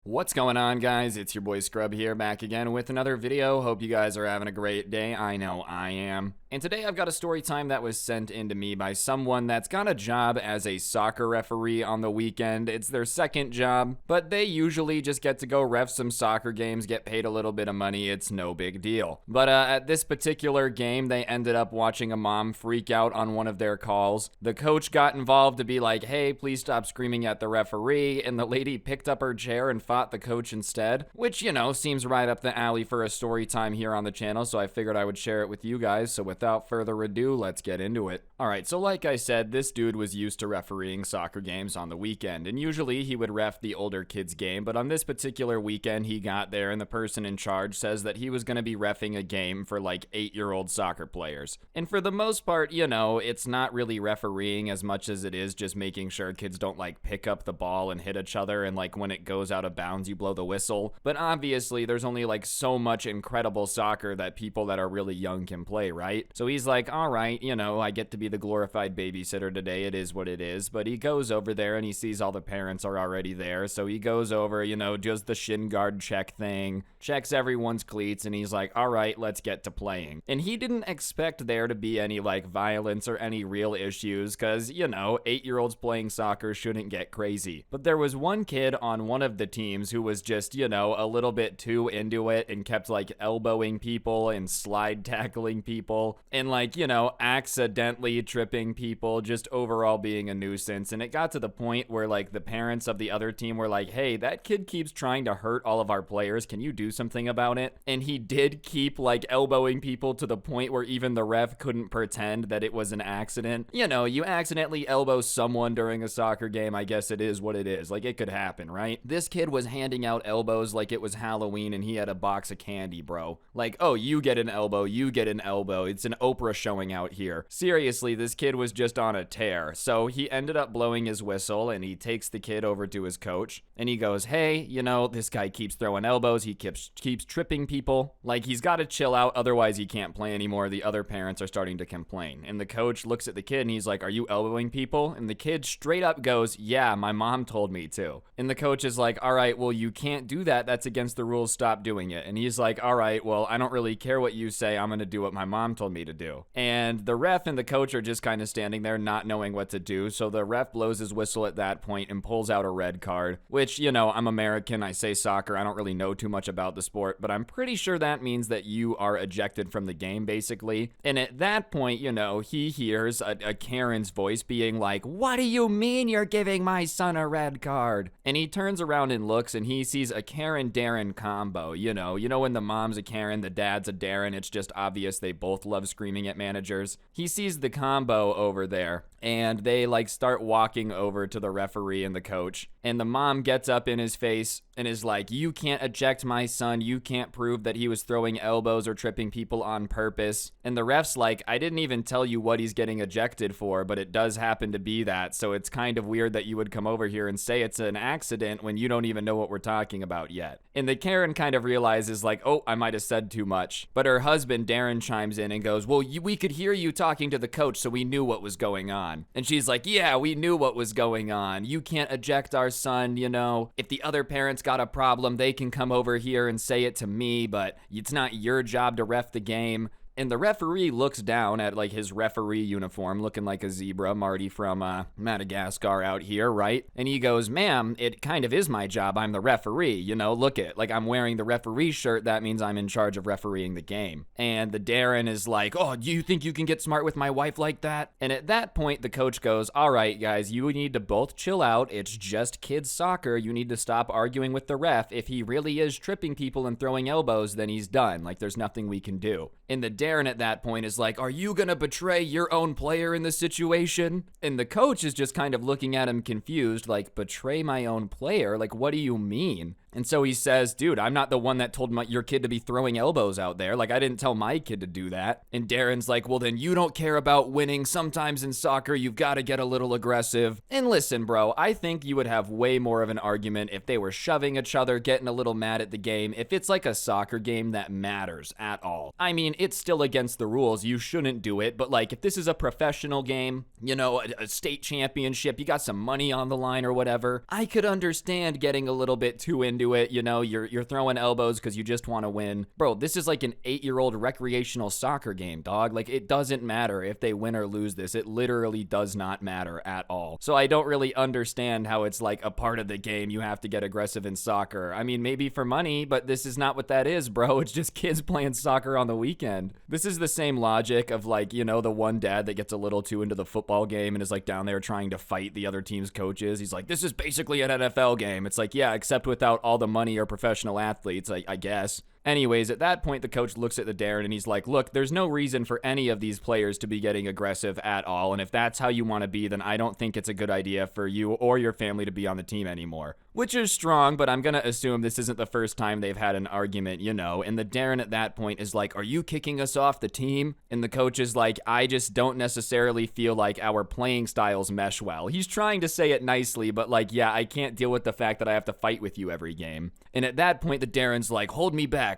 What's going on, guys? It's your boy Scrub here, back again with another video. Hope you guys are having a great day. I know I am. And today I've got a story time that was sent in to me by someone that's got a job as a soccer referee on the weekend. It's their second job, but they usually just get to go ref some soccer games, get paid a little bit of money. It's no big deal. But at this particular game, they ended up watching a mom freak out on one of their calls. The coach got involved to be like, hey, please stop screaming at the referee, and the lady picked up her chair and fought the coach instead, which, you know, seems right up the alley for a story time here on the channel, so I figured I would share it with you guys. So without further ado, let's get into it. Alright, so like I said, this dude was used to refereeing soccer games on the weekend, and usually he would ref the older kids game, but on this particular weekend he got there and the person in charge says that he was going to be reffing a game for like 8-year-old soccer players. And for the most part, you know, it's not really refereeing as much as it is just making sure kids don't like pick up the ball and hit each other, and like when it goes out of bounds you blow the whistle. But obviously there's only like so much incredible soccer that people that are really young can play, right? So he's like, all right, you know, I get to be the glorified babysitter today, it is what it is. But he goes over there and he sees all the parents are already there, so he goes over, you know, does the shin guard check thing, checks everyone's cleats, and he's like, all right, let's get to playing. And he didn't expect there to be any like violence or any real issues, because, you know, 8-year-olds playing soccer shouldn't get crazy. But there was one kid on one of the teams who was just, you know, a little bit too into it and kept like elbowing people and slide tackling people and like, you know, accidentally tripping people, just overall being a nuisance. And it got to the point where like the parents of the other team were like, hey, that kid keeps trying to hurt all of our players, can you do something about it? And he did keep like elbowing people to the point where even the ref couldn't pretend that it was an accident. You know, you accidentally elbow someone during a soccer game, I guess it is what it is. Like, it could happen, right? This kid was handing out elbows like it was Halloween and he had a box of candy, bro. Like, oh, you get an elbow, you get an elbow. It's an Oprah showing out here. Seriously, this kid was just on a tear. So he ended up blowing his whistle and he takes the kid over to his coach and he goes, hey, you know, this guy keeps throwing elbows, he keeps tripping people. Like, he's got to chill out, otherwise he can't play anymore. The other parents are starting to complain. And the coach looks at the kid and he's like, are you elbowing people? And the kid straight up goes, yeah, my mom told me to. And the coach is like, all right, well, you can't do that. That's against the rules. Stop doing it. And he's like, all right, well, I don't really care what you say. I'm going to do what my mom told me to do. And the ref and the coach are just kind of standing there not knowing what to do. So the ref blows his whistle at that point and pulls out a red card, which, you know, I'm American. I say soccer. I don't really know too much about the sport, but I'm pretty sure that means that you are ejected from the game, basically. And at that point, you know, he hears a Karen's voice being like, what do you mean you're giving my son a red card? And he turns around and looks and he sees a Karen-Darren combo. You know when the mom's a Karen, the dad's a Darren, it's just obvious they both love screaming at managers. He sees the combo over there and they like start walking over to the referee and the coach. And the mom gets up in his face and is like, you can't eject my son. You can't prove that he was throwing elbows or tripping people on purpose. And the ref's like, I didn't even tell you what he's getting ejected for, but it does happen to be that. So it's kind of weird that you would come over here and say it's an accident when you don't even know what we're talking about yet. And the Karen kind of realizes like, oh, I might have said too much. But her husband, Darren, chimes in and goes, well, we could hear you talking to the coach, so we knew what was going on. And she's like, yeah, we knew what was going on. You can't eject our son, you know. If the other parents got a problem, they can come over here and say it to me, but it's not your job to ref the game. And the referee looks down at like his referee uniform, looking like a zebra, Marty from Madagascar out here, right? And he goes, ma'am, it kind of is my job. I'm the referee, you know, look it. Like, I'm wearing the referee shirt. That means I'm in charge of refereeing the game. And the Darren is like, oh, do you think you can get smart with my wife like that? And at that point, the coach goes, all right, guys, you need to both chill out. It's just kids soccer. You need to stop arguing with the ref. If he really is tripping people and throwing elbows, then he's done. Like, there's nothing we can do. And the Darren at that point is like, are you gonna betray your own player in this situation? And the coach is just kind of looking at him confused, like, betray my own player? Like, what do you mean? And so he says, dude, I'm not the one that told your kid to be throwing elbows out there. Like, I didn't tell my kid to do that. And Darren's like, well, then you don't care about winning. Sometimes in soccer, you've got to get a little aggressive. And listen, bro, I think you would have way more of an argument if they were shoving each other, getting a little mad at the game, if it's like a soccer game that matters at all. I mean, it's still still against the rules. You shouldn't do it. But like, if this is a professional game, you know, a state championship, you got some money on the line or whatever, I could understand getting a little bit too into it. You know, you're throwing elbows because you just want to win. Bro, this is like an 8-year-old recreational soccer game, dog. Like, it doesn't matter if they win or lose this. It literally does not matter at all. So I don't really understand how it's like a part of the game you have to get aggressive in soccer. I mean, maybe for money, but this is not what that is, bro. It's just kids playing soccer on the weekend. This is the same logic of like, you know, the one dad that gets a little too into the football game and is like down there trying to fight the other team's coaches. He's like, this is basically an NFL game. It's like, yeah, except without all the money or professional athletes, I guess. Anyways, at that point, the coach looks at the Darren and he's like, look, there's no reason for any of these players to be getting aggressive at all. And if that's how you want to be, then I don't think it's a good idea for you or your family to be on the team anymore. Which is strong, but I'm going to assume this isn't the first time they've had an argument, you know. And the Darren at that point is like, are you kicking us off the team? And the coach is like, I just don't necessarily feel like our playing styles mesh well. He's trying to say it nicely, but like, yeah, I can't deal with the fact that I have to fight with you every game. And at that point, the Darren's like, hold me back.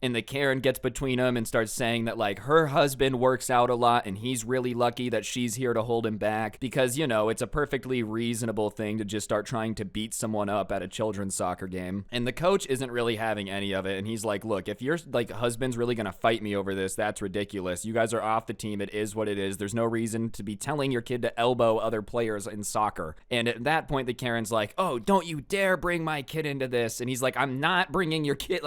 And the Karen gets between them and starts saying that like her husband works out a lot and he's really lucky that she's here to hold him back because, you know, it's a perfectly reasonable thing to just start trying to beat someone up at a children's soccer game. And the coach isn't really having any of it. And he's like, look, if your like husband's really going to fight me over this, that's ridiculous. You guys are off the team. It is what it is. There's no reason to be telling your kid to elbow other players in soccer. And at that point, the Karen's like, oh, don't you dare bring my kid into this. And he's like, I'm not bringing your kid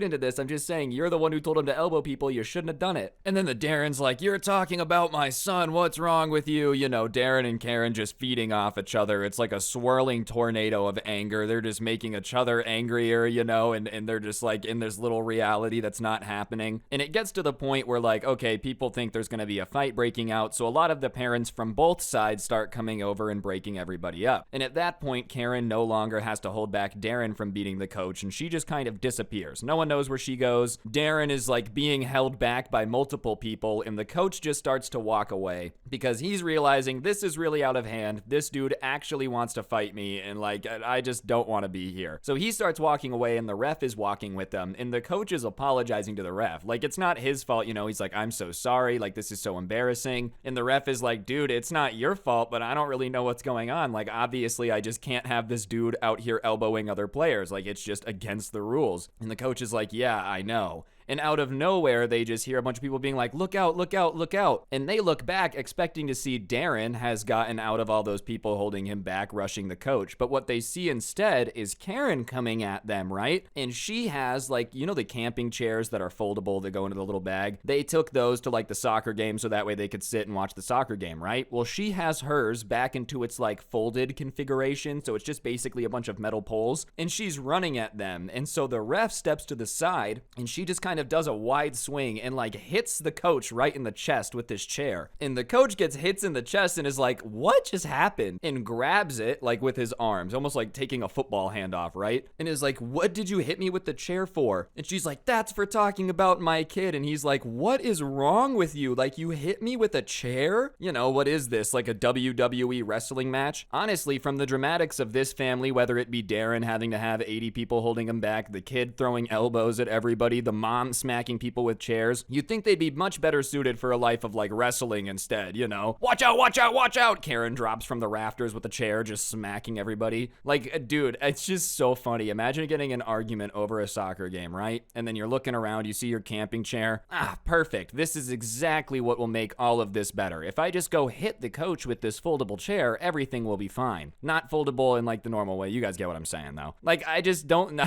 into this. I'm just saying you're the one who told him to elbow people. You shouldn't have done it. And then the Darren's like, you're talking about my son. What's wrong with you? You know, Darren and Karen just feeding off each other. It's like a swirling tornado of anger. They're just making each other angrier, you know, and they're just like in this little reality that's not happening. And it gets to the point where like, okay, people think there's going to be a fight breaking out. So a lot of the parents from both sides start coming over and breaking everybody up. And at that point, Karen no longer has to hold back Darren from beating the coach. And she just kind of disappears. No one knows where she goes. Darren is like being held back by multiple people. And the coach just starts to walk away because he's realizing this is really out of hand. This dude actually wants to fight me. And like, I just don't want to be here. So he starts walking away and the ref is walking with them. And the coach is apologizing to the ref. Like, it's not his fault, you know. He's like, I'm so sorry. Like, this is so embarrassing. And the ref is like, dude, it's not your fault, but I don't really know what's going on. Like, obviously, I just can't have this dude out here elbowing other players. Like, it's just against the rules. And the coach is like, yeah, I know. And out of nowhere, they just hear a bunch of people being like, look out, look out, look out. And they look back expecting to see Darren has gotten out of all those people holding him back, rushing the coach. But what they see instead is Karen coming at them, right? And she has like, you know, the camping chairs that are foldable that go into the little bag. They took those to like the soccer game so that way they could sit and watch the soccer game, right? Well, she has hers back into its like folded configuration. So it's just basically a bunch of metal poles and she's running at them. And so the ref steps to the side and she just kind of does a wide swing and like hits the coach right in the chest with this chair. And the coach gets hits in the chest and is like, what just happened? And grabs it like with his arms, almost like taking a football handoff, right? And is like, what did you hit me with the chair for? And she's like, that's for talking about my kid. And he's like, what is wrong with you? Like, you hit me with a chair? You know, what is this? Like a WWE wrestling match? Honestly, from the dramatics of this family, whether it be Darren having to have 80 people holding him back, the kid throwing elbows at everybody, the mom smacking people with chairs, you'd think they'd be much better suited for a life of like wrestling instead, you know? Watch out, watch out, watch out! Karen drops from the rafters with a chair, just smacking everybody. Like, dude, it's just so funny. Imagine getting an argument over a soccer game, right? And then you're looking around, you see your camping chair. Ah, perfect. This is exactly what will make all of this better. If I just go hit the coach with this foldable chair, everything will be fine. Not foldable in like the normal way. You guys get what I'm saying though. Like, I just don't,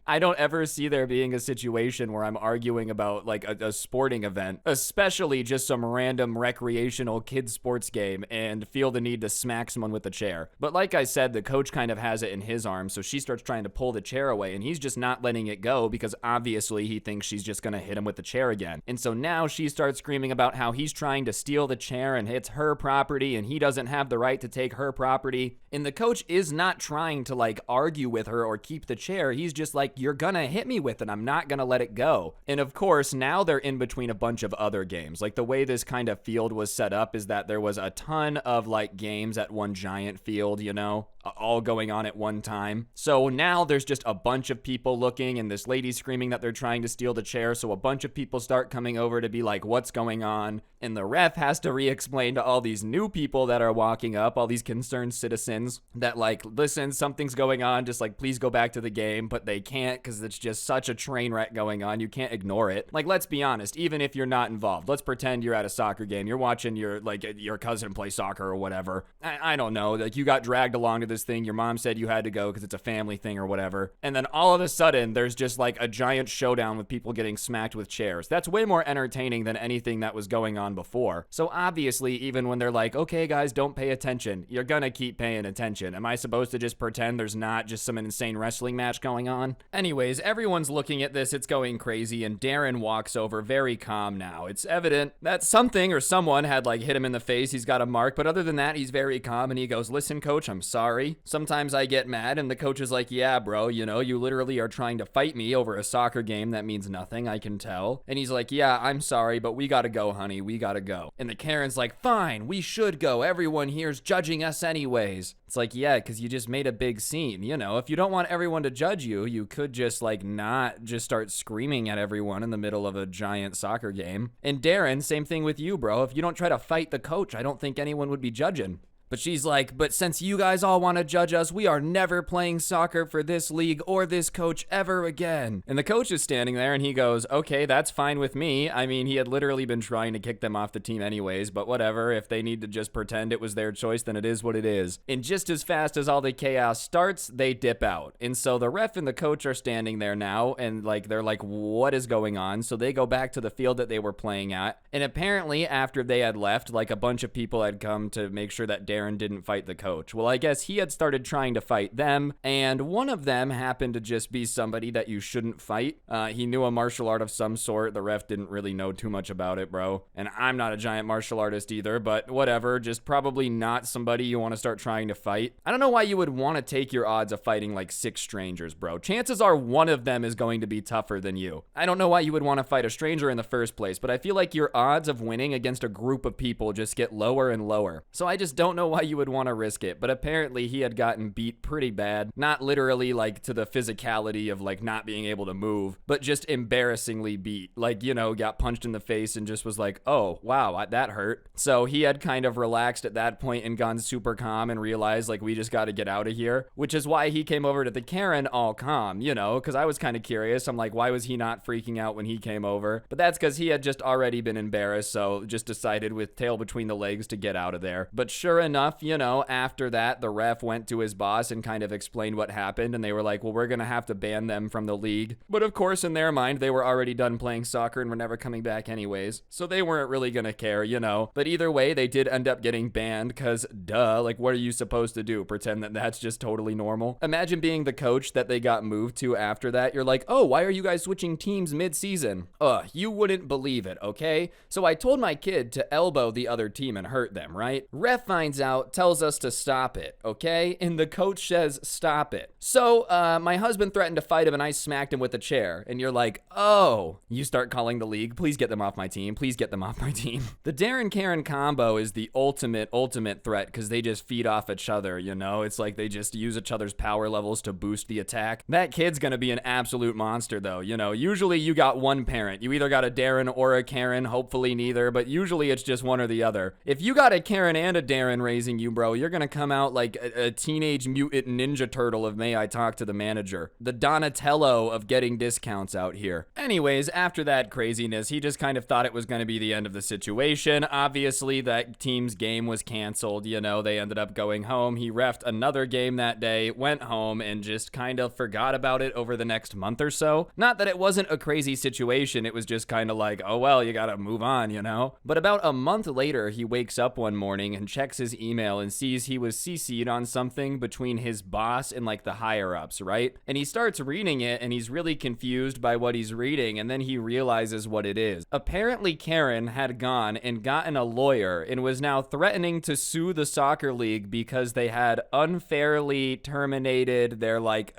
I don't ever see there being a situation where I'm arguing about like a sporting event, especially just some random recreational kids sports game, and feel the need to smack someone with a chair. But like I said, the coach kind of has it in his arms, so she starts trying to pull the chair away and he's just not letting it go because obviously he thinks she's just gonna hit him with the chair again. And so now she starts screaming about how he's trying to steal the chair and it's her property and he doesn't have the right to take her property. And the coach is not trying to like argue with her or keep the chair. He's just like, you're gonna hit me with it. I'm not gonna let it go. And of course, now they're in between a bunch of other games. Like, the way this kind of field was set up is that there was a ton of like games at one giant field, you know? all going on at one time. So now there's just a bunch of people looking, and this lady screaming that they're trying to steal the chair. So a bunch of people start coming over to be like, what's going on? And the ref has to re-explain to all these new people that are walking up, all these concerned citizens, that like, listen, something's going on, just like, please go back to the game. But they can't, because it's just such a train wreck going on. You can't ignore it. Like, let's be honest, even if you're not involved, let's pretend you're at a soccer game. You're watching your cousin play soccer or whatever. I don't know, like, you got dragged along to this thing. Your mom said you had to go because it's a family thing or whatever. And then all of a sudden, there's just like a giant showdown with people getting smacked with chairs. That's way more entertaining than anything that was going on before. So obviously, even when they're like, okay, guys, don't pay attention, you're gonna keep paying attention. Am I supposed to just pretend there's not just some insane wrestling match going on? Anyways, everyone's looking at this. It's going crazy, and Darren walks over very calm now. It's evident that something or someone had like hit him in the face. He's got a mark, but other than that, he's very calm, and he goes, listen, coach, I'm sorry. Sometimes I get mad, and the coach is like, yeah, bro, you know, you literally are trying to fight me over a soccer game that means nothing, I can tell. And he's like, yeah, I'm sorry, but we gotta go, honey, we gotta go. And the Karen's like, fine, we should go. Everyone here's judging us anyways. It's like, yeah, because you just made a big scene. You know, if you don't want everyone to judge you, you could just like not just start screaming at everyone in the middle of a giant soccer game. And Darren, same thing with you, bro. If you don't try to fight the coach, I don't think anyone would be judging. But she's like, but since you guys all want to judge us, we are never playing soccer for this league or this coach ever again. And the coach is standing there and he goes, okay, that's fine with me. I mean, he had literally been trying to kick them off the team anyways, but whatever. If they need to just pretend it was their choice, then it is what it is. And just as fast as all the chaos starts, they dip out. And so the ref and the coach are standing there now, and like, they're like, what is going on? So they go back to the field that they were playing at. And apparently after they had left, like a bunch of people had come to make sure that Darren didn't fight the coach. Well, I guess he had started trying to fight them, and one of them happened to just be somebody that you shouldn't fight. He knew a martial art of some sort. The ref didn't really know too much about it, bro. And I'm not a giant martial artist either, but whatever. Just probably not somebody you want to start trying to fight. I don't know why you would want to take your odds of fighting like 6 strangers, bro. Chances are one of them is going to be tougher than you. I don't know why you would want to fight a stranger in the first place, but I feel like your odds of winning against a group of people just get lower and lower. So I just don't know why you would want to risk it. But apparently he had gotten beat pretty bad. Not literally like to the physicality of like not being able to move, but just embarrassingly beat. Like, you know, got punched in the face and just was like, oh, wow, that hurt. So he had kind of relaxed at that point and gone super calm and realized like, we just got to get out of here, which is why he came over to the Karen all calm, you know, because I was kind of curious. I'm like, why was he not freaking out when he came over? But that's because he had just already been embarrassed, so just decided with tail between the legs to get out of there. But sure enough, you know, after that, the ref went to his boss and kind of explained what happened, and they were like, well, we're gonna have to ban them from the league. But of course, in their mind, they were already done playing soccer and were never coming back anyways, so they weren't really gonna care, you know. But either way, they did end up getting banned, because duh, like, what are you supposed to do? Pretend that that's just totally normal? Imagine being the coach that they got moved to after that. You're like, oh, why are you guys switching teams mid-season? You wouldn't believe it, okay? So I told my kid to elbow the other team and hurt them, right? Ref finds out, tells us to stop it, okay? And the coach says, stop it. So, my husband threatened to fight him and I smacked him with a chair. And you're like, oh, you start calling the league. Please get them off my team. Please get them off my team. The Darren Karen combo is the ultimate threat, because they just feed off each other, you know? It's like they just use each other's power levels to boost the attack. That kid's gonna be an absolute monster though, you know? Usually you got one parent. You either got a Darren or a Karen, hopefully neither, but usually it's just one or the other. If you got a Karen and a Darren raising you, bro, you're gonna come out like a teenage mutant ninja turtle of May I Talk to the Manager. The Donatello of getting discounts out here. Anyways, after that craziness, he just kind of thought it was gonna be the end of the situation. Obviously, that team's game was canceled, you know, they ended up going home. He reffed another game that day, went home, and just kind of forgot about it over the next month or so. Not that it wasn't a crazy situation, it was just kind of like, oh well, you gotta move on, you know? But about a month later, he wakes up one morning and checks his email and sees he was CC'd on something between his boss and like the higher ups, right? And he starts reading it and he's really confused by what he's reading, and then he realizes what it is. Apparently Karen had gone and gotten a lawyer and was now threatening to sue the soccer league because they had unfairly terminated their like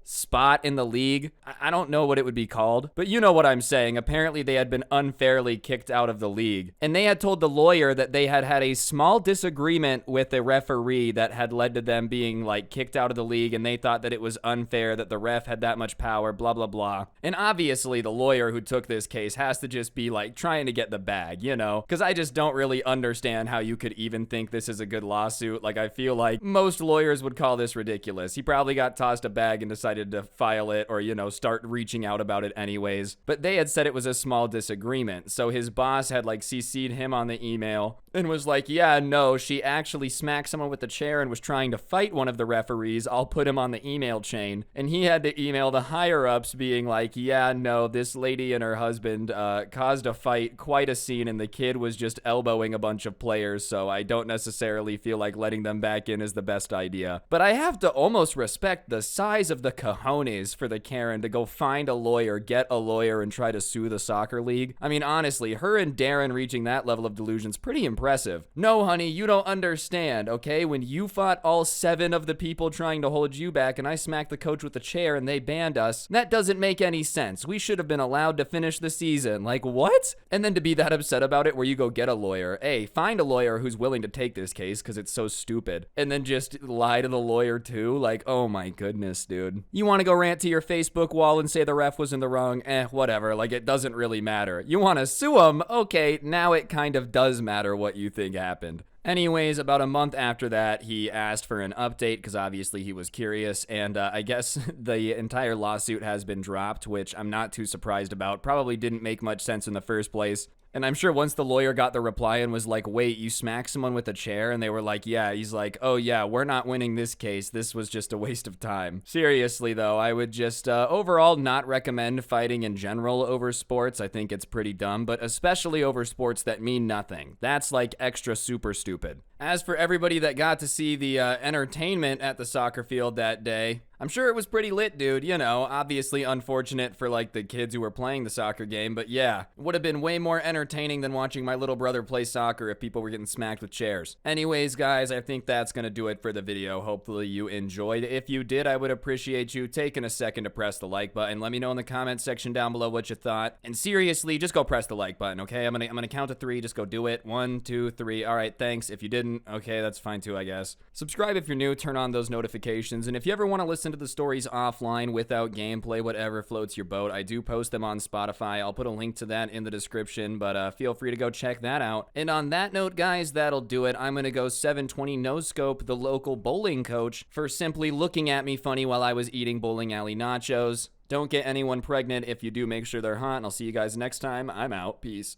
spot in the league. I don't know what it would be called, but you know what I'm saying. Apparently they had been unfairly kicked out of the league, and they had told the lawyer that they had had a small disagreement disagreement with a referee that had led to them being like kicked out of the league, and they thought that it was unfair that the ref had that much power, blah, blah, blah. And obviously the lawyer who took this case has to just be like trying to get the bag, you know? Because I just don't really understand how you could even think this is a good lawsuit. Like, I feel like most lawyers would call this ridiculous. He probably got tossed a bag and decided to file it or, you know, start reaching out about it anyways. But they had said it was a small disagreement. So his boss had like CC'd him on the email and was like, yeah, no, she actually smacked someone with a chair and was trying to fight one of the referees. I'll put him on the email chain. And he had to email the higher ups being like, yeah, no, this lady and her husband caused a fight, quite a scene, and the kid was just elbowing a bunch of players, so I don't necessarily feel like letting them back in is the best idea. But I have to almost respect the size of the cojones for the Karen to go find a lawyer, get a lawyer, and try to sue the soccer league. I mean, honestly, her and Darren reaching that level of delusion's pretty impressive. No, honey, you don't understand, okay? When you fought all 7 of the people trying to hold you back and I smacked the coach with a chair and they banned us, that doesn't make any sense. We should have been allowed to finish the season. Like, what? And then to be that upset about it where you go get a lawyer. Hey, find a lawyer who's willing to take this case because it's so stupid. And then just lie to the lawyer too. Like, oh my goodness, dude. You want to go rant to your Facebook wall and say the ref was in the wrong? Whatever. Like, it doesn't really matter. You want to sue him? Okay, now it kind of does matter what you think happened. Anyways, about a month after that, he asked for an update because obviously he was curious, and I guess the entire lawsuit has been dropped, which I'm not too surprised about. Probably didn't make much sense in the first place. And I'm sure once the lawyer got the reply and was like, wait, you smacked someone with a chair? And they were like, yeah. He's like, oh yeah, we're not winning this case. This was just a waste of time. Seriously though, I would just overall not recommend fighting in general over sports. I think it's pretty dumb, but especially over sports that mean nothing. That's like extra super stupid. As for everybody that got to see the entertainment at the soccer field that day, I'm sure it was pretty lit, dude. You know, obviously unfortunate for like the kids who were playing the soccer game, but yeah, it would have been way more entertaining than watching my little brother play soccer if people were getting smacked with chairs. Anyways, guys, I think that's gonna do it for the video. Hopefully you enjoyed. If you did, I would appreciate you taking a second to press the like button. Let me know in the comments section down below what you thought. And seriously, just go press the like button, okay? I'm gonna count to 3. Just go do it. 1, 2, 3. All right, thanks. If you didn't, okay, that's fine too, I guess. Subscribe if you're new. Turn on those notifications. And if you ever want to listen to the stories offline without gameplay, whatever floats your boat, I do post them on Spotify. I'll put a link to that in the description, but feel free to go check that out. And on that note, guys, that'll do it. I'm gonna go 720 no scope the local bowling coach for simply looking at me funny while I was eating bowling alley nachos. Don't get anyone pregnant. If you do, make sure they're hot, and I'll see you guys next time. I'm out. Peace.